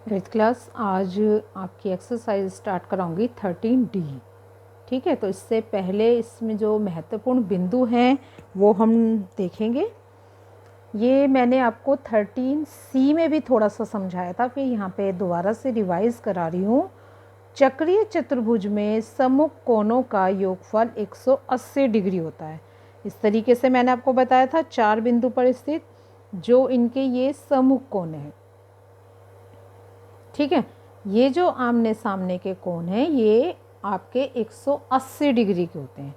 Eighth class आज आपकी exercise start कराऊंगी 13D। ठीक है, तो इससे पहले इसमें जो महत्वपूर्ण बिंदु हैं वो हम देखेंगे। ये मैंने आपको 13C में भी थोड़ा सा समझाया था, फिर यहाँ पे दोबारा से रिवाइज करा रही हूँ। चक्रीय चतुर्भुज में सम्मुख कोणों का योगफल 180 डिग्री होता है। इस तरीके से मैंने आपको बताया था, चार बिंदु पर स्थित जो इनके ये सम्मुख कोण हैं। ठीक है, ये जो आमने सामने के कोण हैं ये आपके 180 डिग्री के होते हैं।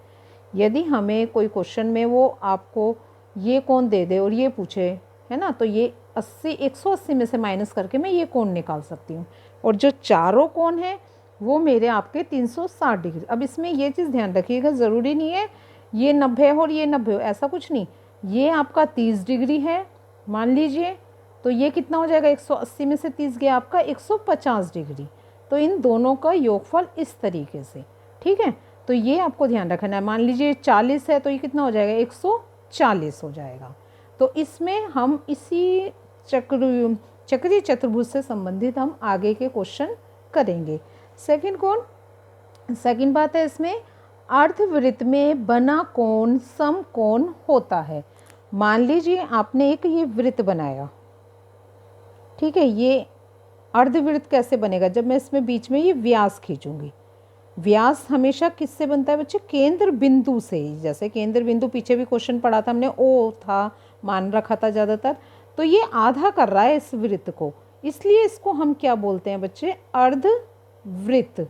यदि हमें कोई क्वेश्चन में वो आपको ये कोण दे दे और ये पूछे, है ना, तो ये 180 में से माइनस करके मैं ये कोण निकाल सकती हूँ। और जो चारों कोण हैं वो मेरे आपके 360 डिग्री। अब इसमें ये चीज़ ध्यान रखिएगा, ज़रूरी नहीं है ये 90 हो और ये 90 हो, ऐसा कुछ नहीं। ये आपका 30 डिग्री है मान लीजिए, तो ये कितना हो जाएगा, 180 में से 30 गया आपका 150 डिग्री। तो इन दोनों का योगफल इस तरीके से। ठीक है, तो ये आपको ध्यान रखना है। मान लीजिए 40 है तो ये कितना हो जाएगा, 140 हो जाएगा। तो इसमें हम इसी चक्रीय चतुर्भुज से संबंधित हम आगे के क्वेश्चन करेंगे। सेकंड बात है इसमें, अर्धवृत्त में बना कोण समकोण होता है। मान लीजिए आपने एक ये वृत्त बनाया, ठीक है, ये अर्धवृत्त कैसे बनेगा, जब मैं इसमें बीच में ये व्यास खींचूंगी। व्यास हमेशा किससे बनता है बच्चे, केंद्र बिंदु से। जैसे केंद्र बिंदु पीछे भी क्वेश्चन पढ़ा था हमने, ओ था मान रखा था ज़्यादातर। तो ये आधा कर रहा है इस वृत्त को, इसलिए इसको हम क्या बोलते हैं बच्चे, अर्धवृत्त।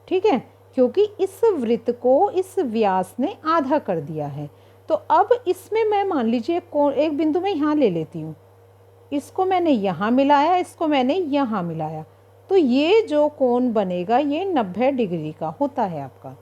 ठीक है, क्योंकि इस वृत्त को इस व्यास ने आधा कर दिया है। तो अब इसमें मैं मान लीजिए एक बिंदु में यहाँ ले लेती हूँ, इसको मैंने यहाँ मिलाया, इसको मैंने यहाँ मिलाया, तो ये जो कोण बनेगा ये 90 डिग्री का होता है आपका।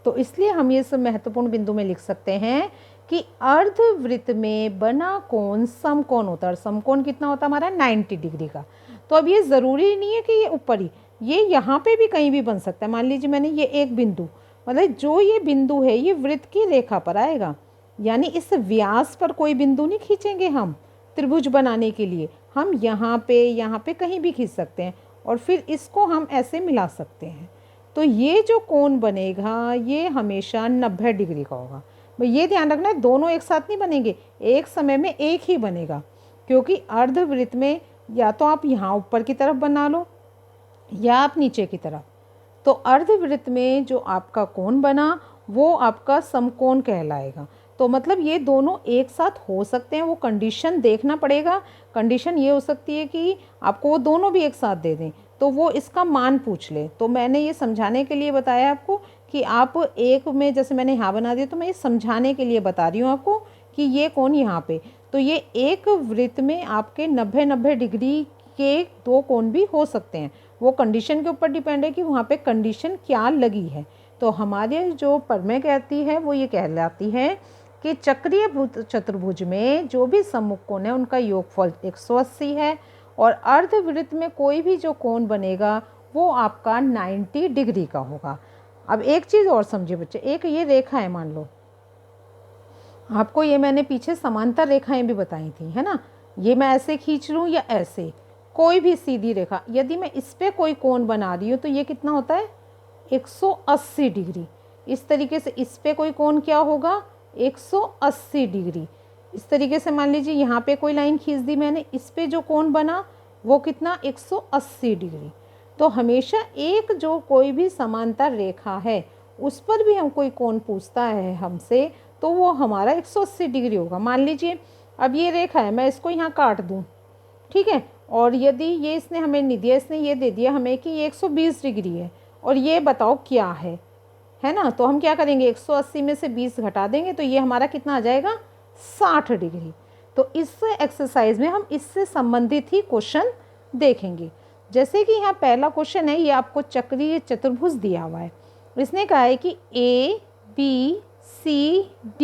तो इसलिए हम ये सब महत्वपूर्ण बिंदु में लिख सकते हैं कि अर्धवृत्त में बना कोण समकोण होता है। और समकोण कितना होता है हमारा, 90 डिग्री का। तो अब ये ज़रूरी नहीं है कि ये ऊपर ही, ये यहाँ पे भी कहीं भी बन सकता है। मान लीजिए मैंने ये एक बिंदु, मतलब जो ये बिंदु है ये वृत्त की रेखा पर आएगा, यानी इस व्यास पर कोई बिंदु नहीं खींचेंगे हम त्रिभुज बनाने के लिए। हम यहाँ पे कहीं भी खींच सकते हैं और फिर इसको हम ऐसे मिला सकते हैं। तो ये जो कोण बनेगा ये हमेशा 90 डिग्री का होगा। भाई ये ध्यान रखना है, दोनों एक साथ नहीं बनेंगे, एक समय में एक ही बनेगा। क्योंकि अर्धवृत्त में या तो आप यहाँ ऊपर की तरफ बना लो या आप नीचे की तरफ। तो अर्धवृत्त में जो आपका कोण बना वो आपका समकोण कहलाएगा। तो मतलब ये दोनों एक साथ हो सकते हैं, वो कंडीशन देखना पड़ेगा। कंडीशन ये हो सकती है कि आपको वो दोनों भी एक साथ दे दें, तो वो इसका मान पूछ ले। तो मैंने ये समझाने के लिए बताया आपको कि आप एक में, जैसे मैंने यहाँ बना दिया, तो मैं ये समझाने के लिए बता रही हूँ आपको कि ये कोण यहाँ पे, तो ये एक वृत्त में आपके 90 डिग्री के दो कोण भी हो सकते हैं। वो कंडीशन के ऊपर डिपेंड है कि वहाँ पे कंडीशन क्या लगी है। तो हमारे जो प्रमेय कहती है वो ये कहलाती है कि चक्रीय चतुर्भुज में जो भी सम्मुख कोण है उनका योगफल 180 है, और अर्धवृत्त में कोई भी जो कोण बनेगा वो आपका 90 डिग्री का होगा। अब एक चीज़ और समझिए बच्चे, एक ये रेखा है, मान लो आपको ये मैंने पीछे समांतर रेखाएं भी बताई थी, है ना, ये मैं ऐसे खींच लूँ या ऐसे, कोई भी सीधी रेखा, यदि मैं इस पर कोई कोण बना रही हूँ तो ये कितना होता है, 180 डिग्री। इस तरीके से इस पर कोई कोण क्या होगा, 180 डिग्री। इस तरीके से मान लीजिए यहाँ पे कोई लाइन खींच दी मैंने, इस पे जो कोण बना वो कितना, 180 डिग्री। तो हमेशा एक जो कोई भी समांतर रेखा है उस पर भी हम कोई कोण पूछता है हमसे तो वो हमारा 180 डिग्री होगा। मान लीजिए अब ये रेखा है, मैं इसको यहाँ काट दूँ, ठीक है, और यदि ये इसने हमें नहीं दिया, इसने ये दे दिया हमें कि ये 120 डिग्री है और ये बताओ क्या है ना, तो हम क्या करेंगे, 180 में से 20 घटा देंगे तो ये हमारा कितना आ जाएगा, 60 डिग्री। तो इस एक्सरसाइज में हम इससे संबंधित ही क्वेश्चन देखेंगे। जैसे कि यहाँ पहला क्वेश्चन है, ये आपको चक्रीय चतुर्भुज दिया हुआ है। इसने कहा है कि ABCD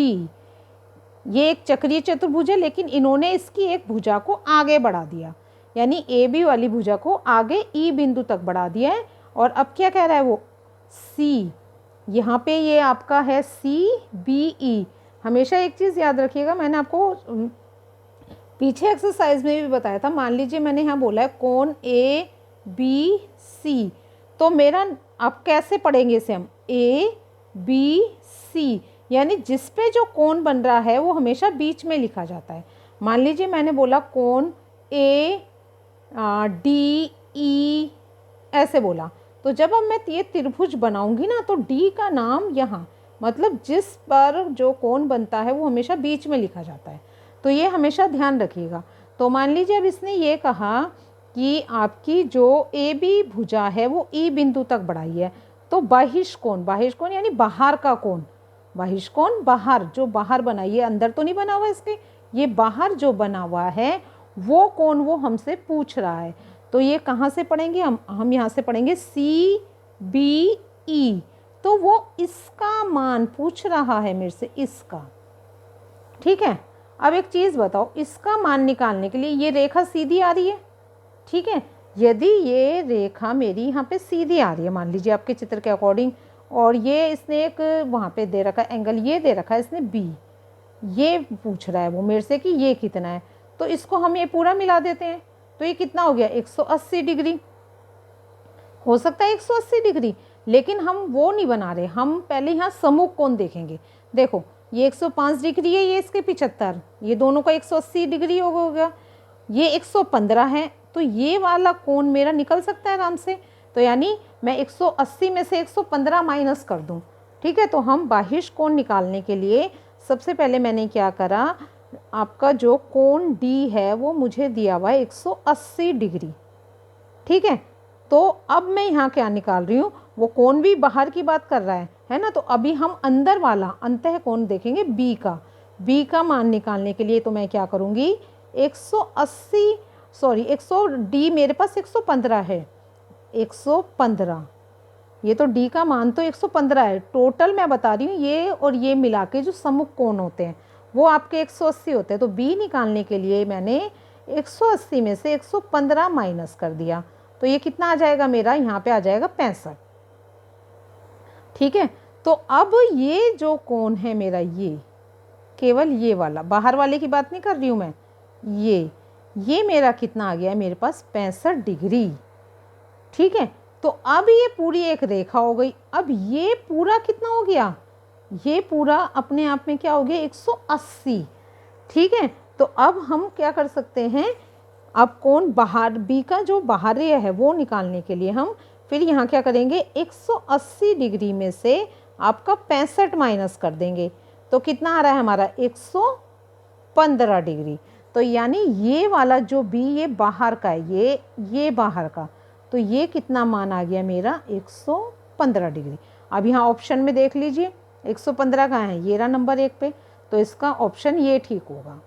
ये एक चक्रीय चतुर्भुज है, लेकिन इन्होंने इसकी एक भुजा को आगे बढ़ा दिया, यानी AB वाली भुजा को आगे E बिंदु तक बढ़ा दिया है। और अब क्या कह रहा है वो, C, यहाँ पे ये आपका है CBE। हमेशा एक चीज़ याद रखिएगा, मैंने आपको पीछे एक्सरसाइज में भी बताया था। मान लीजिए मैंने यहाँ बोला है कोण बी सी। तो मेरा अब कैसे पढ़ेंगे इसे हम, ए बी सी, यानी जिस पे जो कोण बन रहा है वो हमेशा बीच में लिखा जाता है। मान लीजिए मैंने बोला कोण ए डी ई ऐसे बोला, तो जब अब मैं ये त्रिभुज बनाऊंगी ना तो डी का नाम यहाँ, मतलब जिस पर जो कोण बनता है वो हमेशा बीच में लिखा जाता है, तो ये हमेशा ध्यान रखिएगा। तो मान लीजिए अब इसने ये कहा कि आपकी जो ए बी भुजा है वो ई बिंदु तक बढ़ाई है, तो बहिष्कोण, बहिष्कोण यानी बाहर का कोण, बहिष्कोण बाहर, जो बाहर बना, ये अंदर तो नहीं बना हुआ इसके, ये बाहर जो बना हुआ है वो कोण वो हमसे पूछ रहा है। तो ये कहाँ से पढ़ेंगे हम यहाँ से पढ़ेंगे सी बी ई। तो वो इसका मान पूछ रहा है मेरे से, इसका। ठीक है, अब एक चीज़ बताओ, इसका मान निकालने के लिए ये रेखा सीधी आ रही है, ठीक है, यदि ये रेखा मेरी यहाँ पे सीधी आ रही है, मान लीजिए आपके चित्र के अकॉर्डिंग, और ये इसने एक वहाँ पे दे रखा है एंगल, ये दे रखा है इसने बी, ये पूछ रहा है वो मेरे से कि ये कितना है, तो इसको हम ये पूरा मिला देते हैं, तो ये कितना हो गया 180 डिग्री। हो सकता है 180 डिग्री, लेकिन हम वो नहीं बना रहे, हम पहले यहाँ सम्मुख कोण देखेंगे। देखो ये 105 डिग्री है, ये इसके 75, ये दोनों का 180 डिग्री हो गया, ये 115 है, तो ये वाला कोण मेरा निकल सकता है आराम से। तो यानी मैं 180 में से 115 माइनस कर दूं, ठीक है। तो हम बहिष्कोण निकालने के लिए सबसे पहले मैंने क्या करा, आपका जो कोण डी है वो मुझे दिया हुआ है 180 डिग्री, ठीक है। तो अब मैं यहाँ क्या निकाल रही हूँ, वो कोण भी बाहर की बात कर रहा है ना, तो अभी हम अंदर वाला अंतः कोण देखेंगे बी का, बी का मान निकालने के लिए तो मैं क्या करूँगी 180 सॉरी 100 डी मेरे पास 115 है, 115, ये तो डी का मान तो 115 है, टोटल मैं बता रही हूँ ये और ये मिला के जो सम्मुख कोण होते हैं वो आपके 180 होते हैं। तो बी निकालने के लिए मैंने 180 में से 115 माइनस कर दिया, तो ये कितना आ जाएगा मेरा, यहाँ पे आ जाएगा 65, ठीक है। तो अब ये जो कोण है मेरा, ये केवल ये वाला, बाहर वाले की बात नहीं कर रही हूँ मैं, ये मेरा कितना आ गया है मेरे पास 65 डिग्री, ठीक है। तो अब ये पूरी एक रेखा हो गई, अब ये पूरा कितना हो गया, ये पूरा अपने आप में क्या हो गया 180, ठीक है। तो अब हम क्या कर सकते हैं, अब कोण बाहर बी का जो बाहरी है वो निकालने के लिए हम फिर यहाँ क्या करेंगे 180 डिग्री में से आपका 65 माइनस कर देंगे, तो कितना आ रहा है हमारा 115 डिग्री। तो यानी ये वाला जो बी ये बाहर का है, ये बाहर का, तो ये कितना मान आ गया मेरा 115 डिग्री। अब यहाँ ऑप्शन में देख लीजिए 115 कहाँ है, ये रहा नंबर 1 पे, तो इसका ऑप्शन ये ठीक होगा,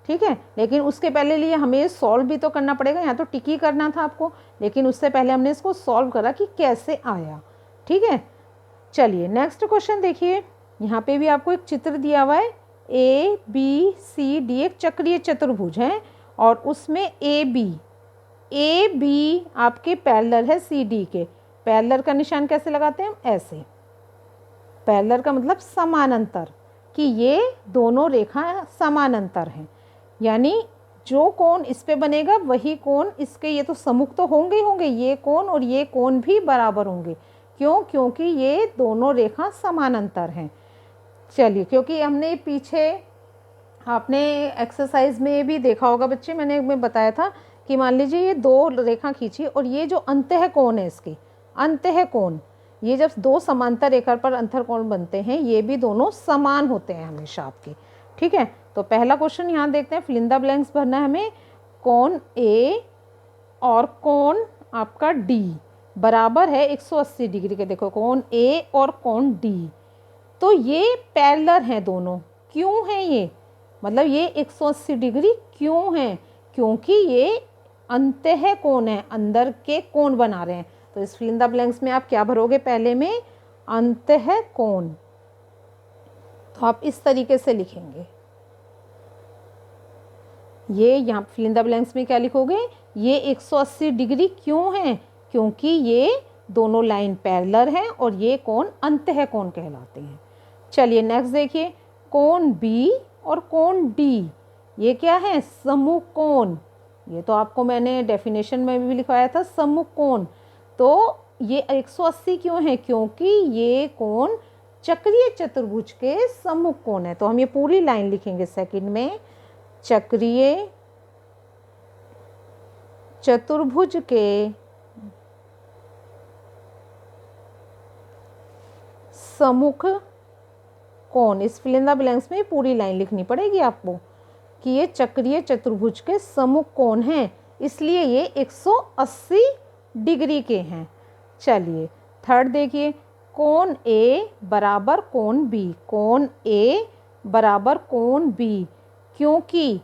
ठीक है। लेकिन उसके पहले लिए हमें सॉल्व भी तो करना पड़ेगा, यहाँ तो टिक ही करना था आपको, लेकिन उससे पहले हमने इसको सॉल्व करा कि कैसे आया, ठीक है। चलिए नेक्स्ट क्वेश्चन देखिए, यहाँ पे भी आपको एक चित्र दिया हुआ है, ए बी सी डी एक चक्रीय चतुर्भुज है और उसमें ए बी आपके पैरेलल है सी डी के। पैरेलल का निशान कैसे लगाते हैं हम, ऐसे, पैरेलल का मतलब समानांतर, कि ये दोनों रेखा समानांतर हैं, यानी जो कोण इस पे बनेगा वही कोण इसके, ये तो सम्मुख तो होंगे ही होंगे, ये कोण और ये कोण भी बराबर होंगे, क्यों, क्योंकि ये दोनों रेखा समानांतर हैं। चलिए, क्योंकि हमने पीछे आपने एक्सरसाइज में भी देखा होगा बच्चे, मैं बताया था कि मान लीजिए ये दो रेखा खींची और ये जो अंतः कोण है इसके, अंतः कोण, ये जब दो समांतर रेखा पर अंतःकोण बनते हैं ये भी दोनों समान होते हैं हमेशा आपके, ठीक है। तो पहला क्वेश्चन यहाँ देखते हैं, फिल इन द ब्लैंक्स भरना है हमें। कोण ए और कोण आपका डी बराबर है 180 डिग्री के। देखो कोण ए और कोण डी, तो ये पैरेलल हैं दोनों, क्यों है ये, मतलब ये 180 डिग्री क्यों है, क्योंकि ये अंतः कोण है, अंदर के कोण बना रहे हैं। तो इस फिल इन द ब्लैंक्स में आप क्या भरोगे, पहले में अंतः कोण, तो आप इस तरीके से लिखेंगे, ये यहाँ फिल इन द ब्लैंक्स में क्या लिखोगे, ये 180 डिग्री क्यों है, क्योंकि ये दोनों लाइन पैरेलल हैं और ये कोण अंतः कोण कहलाते हैं। चलिए नेक्स्ट देखिए, कोण बी और कोण डी, ये क्या है, सम्मुख कोण, ये तो आपको मैंने डेफिनेशन में भी लिखवाया था सम्मुख कोण। तो ये 180 क्यों है? क्योंकि ये कोण चक्रीय चतुर्भुज के सम्मुख कोण है। तो हम ये पूरी लाइन लिखेंगे सेकंड में, चक्रीय चतुर्भुज के सम्मुख कोण। इस फिल इन द ब्लैंक्स में पूरी लाइन लिखनी पड़ेगी आपको कि ये चक्रीय चतुर्भुज के सम्मुख कोण हैं, इसलिए ये 180 डिग्री के हैं। चलिए थर्ड देखिए, कोण ए बराबर कोण बी। कोण ए बराबर कोण बी क्योंकि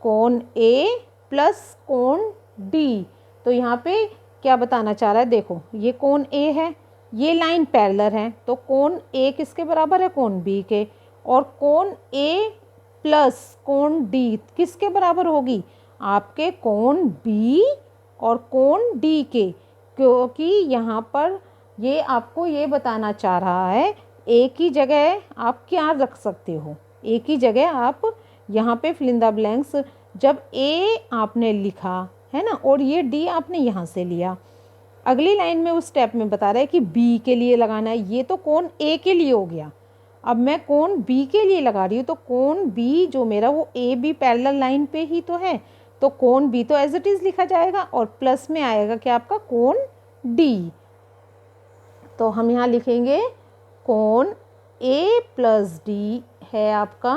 कोण ए प्लस कोण डी। तो यहाँ पे क्या बताना चाह रहा है? देखो ये कोण ए है, ये लाइन पैरेलल है, तो कोण ए किसके बराबर है? कोण बी के। और कोण ए प्लस कोण डी किसके बराबर होगी? आपके कोण बी और कोण डी के। क्योंकि यहाँ पर ये आपको ये बताना चाह रहा है, एक ही जगह आप क्या रख सकते हो, एक ही जगह आप यहाँ पे फिल इन द ब्लैंक्स, जब ए आपने लिखा है ना और ये डी आपने यहाँ से लिया, अगली लाइन में उस स्टेप में बता रहा है कि बी के लिए लगाना है। ये तो कोण ए के लिए हो गया, अब मैं कोण बी के लिए लगा रही हूँ, तो कोण बी जो मेरा वो ए बी पैरेलल लाइन पे ही तो है, तो कोण बी तो एज इट इज़ लिखा जाएगा और प्लस में आएगा क्या? आपका कोण डी। तो हम यहाँ लिखेंगे कोण ए प्लस डी है आपका,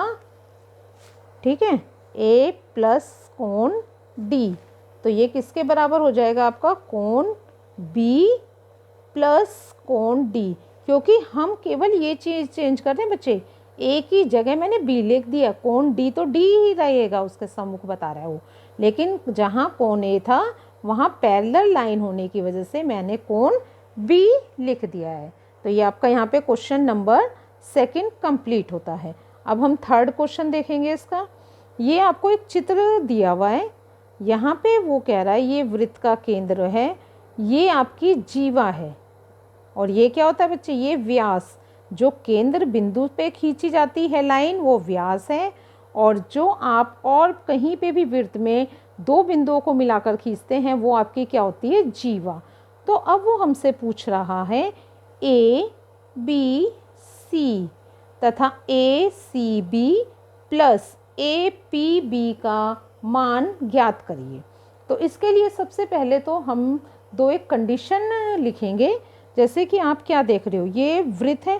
ठीक है, ए प्लस कोण डी। तो ये किसके बराबर हो जाएगा? आपका कोण बी प्लस कोण डी। क्योंकि हम केवल ये चीज़ चेंज कर रहे हैं बच्चे, एक ही जगह मैंने बी लिख दिया, कोण डी तो डी ही रहेगा, उसके सम्मुख बता रहा है वो, लेकिन जहाँ कोण ए था वहाँ पैरेलल लाइन होने की वजह से मैंने कोण बी लिख दिया है। तो ये आपका यहाँ पे क्वेश्चन नंबर 2 कंप्लीट होता है। अब हम थर्ड क्वेश्चन देखेंगे इसका। ये आपको एक चित्र दिया हुआ है, यहाँ पे वो कह रहा है ये वृत्त का केंद्र है, ये आपकी जीवा है, और ये क्या होता है बच्चे? ये व्यास, जो केंद्र बिंदु पे खींची जाती है लाइन वो व्यास है, और जो आप और कहीं पे भी वृत्त में दो बिंदुओं को मिलाकर खींचते हैं वो आपकी क्या होती है? जीवा। तो अब वो हमसे पूछ रहा है ए बी सी तथा A C B plus A P B का मान ज्ञात करिए। तो इसके लिए सबसे पहले तो हम दो एक कंडीशन लिखेंगे। जैसे कि आप क्या देख रहे हो, ये वृत्त है,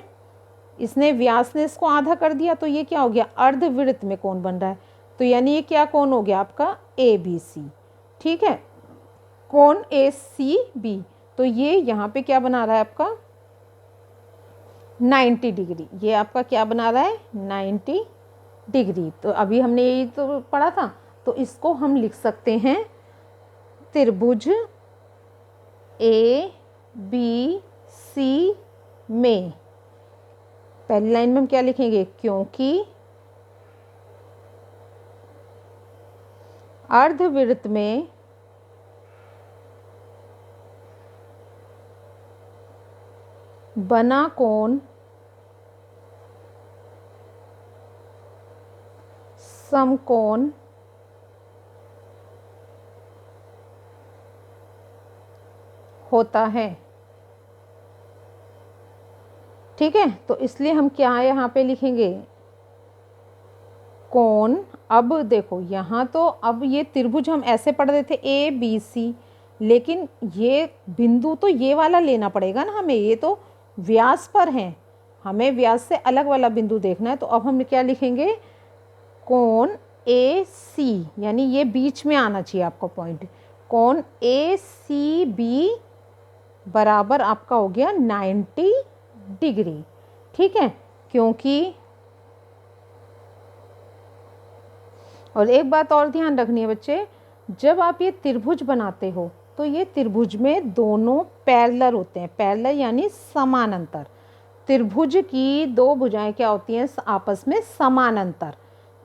इसने व्यास ने इसको आधा कर दिया, तो ये क्या हो गया? अर्धवृत्त में कोण बन रहा है, तो यानी ये क्या कोण हो गया? आपका ए बी सी, ठीक है, कोण ए सी बी। तो ये यहाँ पे क्या बना रहा है? आपका 90 डिग्री। ये आपका क्या बना रहा है? 90 डिग्री। तो अभी हमने यही तो पढ़ा था, तो इसको हम लिख सकते हैं त्रिभुज ए बी सी में। पहली लाइन में हम क्या लिखेंगे? क्योंकि अर्धवृत्त में बना कोण समकोण होता है, ठीक है। तो इसलिए हम क्या यहाँ पे लिखेंगे? कोण। अब देखो यहाँ तो अब ये त्रिभुज हम ऐसे पढ़ रहे थे ए बी सी, लेकिन ये बिंदु तो ये वाला लेना पड़ेगा ना हमें, ये तो व्यास पर हैं, हमें व्यास से अलग वाला बिंदु देखना है। तो अब हम क्या लिखेंगे? कोण ए सी, यानी ये बीच में आना चाहिए आपका पॉइंट। कोण ए सी बी बराबर आपका हो गया 90 डिग्री, ठीक है। क्योंकि और एक बात और ध्यान रखनी है बच्चे, जब आप ये त्रिभुज बनाते हो तो ये त्रिभुज में दोनों पैरेलल होते हैं। पैरेलल यानी समानांतर। त्रिभुज की दो भुजाएं क्या होती हैं? आपस में समानांतर।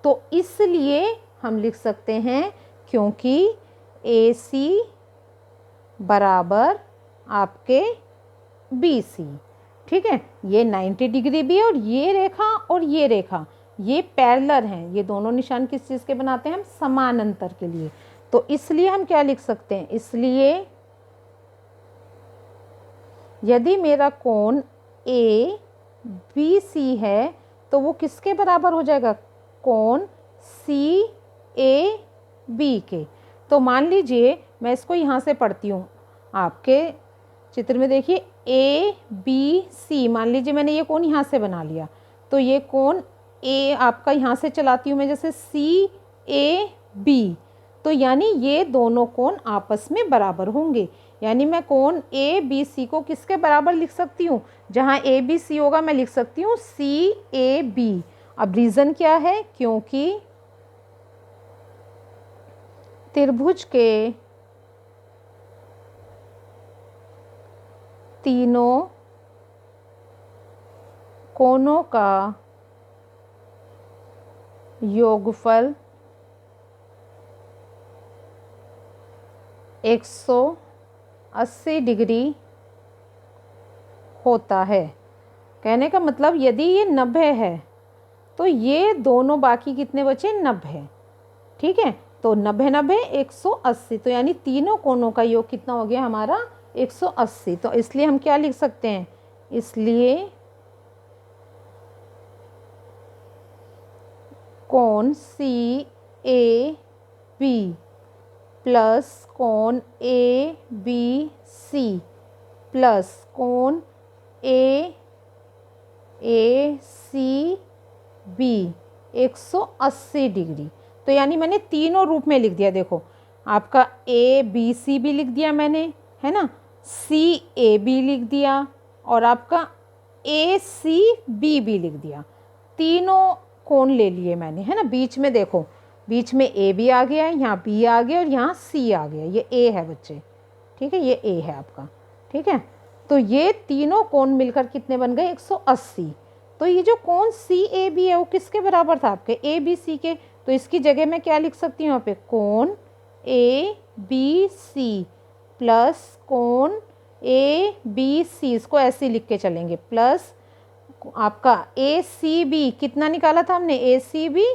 तो इसलिए हम लिख सकते हैं क्योंकि ए सी बराबर आपके बी सी, ठीक है। ये 90 डिग्री भी है और ये रेखा ये पैरेलल हैं। ये दोनों निशान किस चीज़ के बनाते हैं? हम समानांतर के लिए। तो इसलिए हम क्या लिख सकते हैं, इसलिए यदि मेरा कोण ए बी सी है तो वो किसके बराबर हो जाएगा, कोण सी ए बी के। तो मान लीजिए मैं इसको यहाँ से पढ़ती हूँ, आपके चित्र में देखिए ए बी सी, मान लीजिए मैंने ये कोण यहाँ से बना लिया, तो ये कोण ए आपका यहाँ से चलाती हूँ मैं जैसे सी ए बी, तो यानी ये दोनों कोण आपस में बराबर होंगे। यानी मैं कोण ए बी सी को किसके बराबर लिख सकती हूँ, जहाँ ए बी सी होगा मैं लिख सकती हूँ सी ए बी। अब रीज़न क्या है, क्योंकि त्रिभुज के तीनों कोणों का योगफल 180 डिग्री होता है। कहने का मतलब यदि ये 90 है तो ये दोनों बाकी कितने बचे, 90। ठीक है, तो 90 90 180, तो यानी तीनों कोणों का योग कितना हो गया हमारा 180। तो इसलिए हम क्या लिख सकते हैं, इसलिए कोण सी ए बी प्लस कोण ए बी सी प्लस कोण ए सी बी 180 डिग्री। तो यानी मैंने तीनों रूप में लिख दिया, देखो आपका ए बी सी भी लिख दिया मैंने, है ना, सी ए बी लिख दिया और आपका ए सी बी भी लिख दिया। तीनों कोण ले लिए मैंने, है ना। बीच में देखो, बीच में ए भी आ गया है, यहाँ बी आ गया और यहाँ सी आ गया, ये ए है बच्चे, ठीक है, ये ए है आपका, ठीक है। तो ये तीनों कोण मिलकर कितने बन गए 180। तो ये जो कोण सी ए बी है वो किसके बराबर था, आपके ए बी सी के। तो इसकी जगह मैं क्या लिख सकती हूँ यहाँ पे, कोण ए बी सी प्लस कोण ए बी सी, इसको ऐसे लिख के चलेंगे, प्लस आपका ए सी बी कितना निकाला था हमने, ए सी बी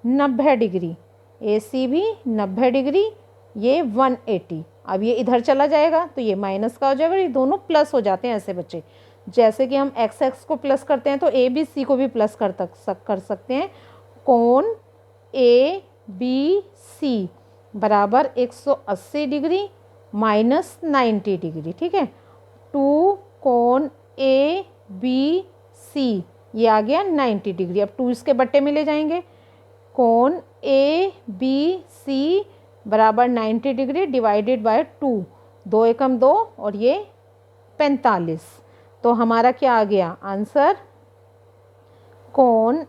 90 डिग्री, ए सी बी 90 डिग्री, ये 180। अब ये इधर चला जाएगा तो ये माइनस का हो जाएगा, ये दोनों प्लस हो जाते हैं ऐसे बच्चे। जैसे कि हम एक्स एक्स को प्लस करते हैं तो ए बी सी को भी प्लस कर सकते हैं। कोण ए बी सी बराबर 180 डिग्री माइनस 90 डिग्री, ठीक है। 2 कोण ए बी सी, ये आ गया 90 डिग्री। अब 2 इसके बट्टे में ले जाएंगे, कोण ए बी सी बराबर 90 डिग्री डिवाइडेड बाय 2, 2 एकम 2 और ये 45। तो हमारा क्या आ गया आंसर, कोण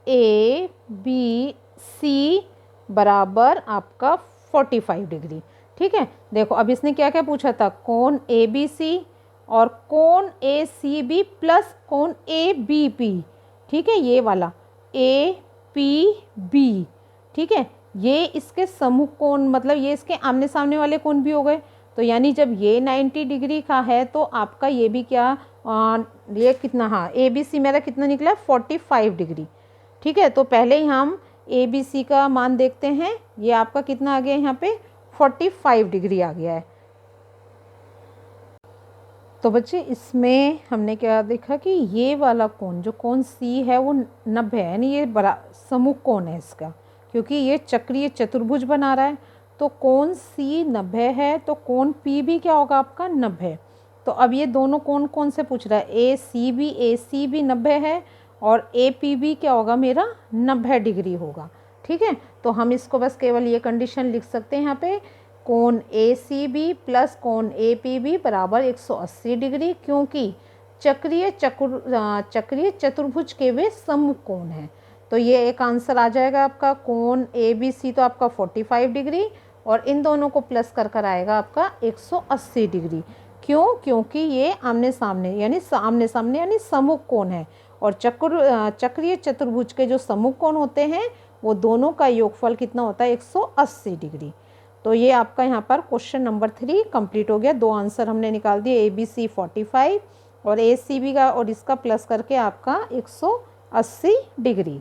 ए बी सी बराबर आपका 45 डिग्री, ठीक है। देखो अब इसने क्या क्या पूछा था, कोण ए बी सी और कोण ए सी बी प्लस कोण ए बी पी, ठीक है, ये वाला ए पी बी, ठीक है। ये इसके समूह कोण, मतलब ये इसके आमने सामने वाले कोण भी हो गए। तो यानी जब ये 90 डिग्री का है तो आपका ये भी क्या, ये कितना, हाँ ए बी सी मेरा कितना निकला 45 डिग्री, ठीक है। तो पहले ही हम ए बी सी का मान देखते हैं, ये आपका कितना आ गया यहाँ पे 45 डिग्री आ गया है। तो बच्चे इसमें हमने क्या देखा कि ये वाला कोण, जो कोण सी है वो 90 है, यानी ये बड़ा समूह कोण है इसका, क्योंकि ये चक्रीय चतुर्भुज बना रहा है। तो कोण सी 90 है तो कोण पी भी क्या होगा आपका 90। तो अब ये दोनों कोण कौन से पूछ रहा है, ए सी बी 90 है और ए पी भी क्या होगा मेरा 90 डिग्री होगा, ठीक है। तो हम इसको बस केवल ये कंडीशन लिख सकते हैं यहाँ पे, कोण ए सी बी प्लस कोण ए पी बी बराबर 180 डिग्री, क्योंकि चक्रीय चतुर्भुज के वे समूह कोण हैं। तो ये एक आंसर आ जाएगा आपका, कोण ए बी सी तो आपका 45 डिग्री और इन दोनों को प्लस कर आएगा आपका 180 डिग्री। क्यों, क्योंकि ये आमने सामने यानी समूह कोण है और चक्रीय चतुर्भुज के जो समूह कोण होते हैं वो दोनों का योगफल कितना होता है 180 डिग्री। तो ये आपका यहाँ पर क्वेश्चन नंबर 3 कंप्लीट हो गया। 2 आंसर हमने निकाल दिए, ए बी सी 45 और ए सी बी का और इसका प्लस करके आपका 180 डिग्री।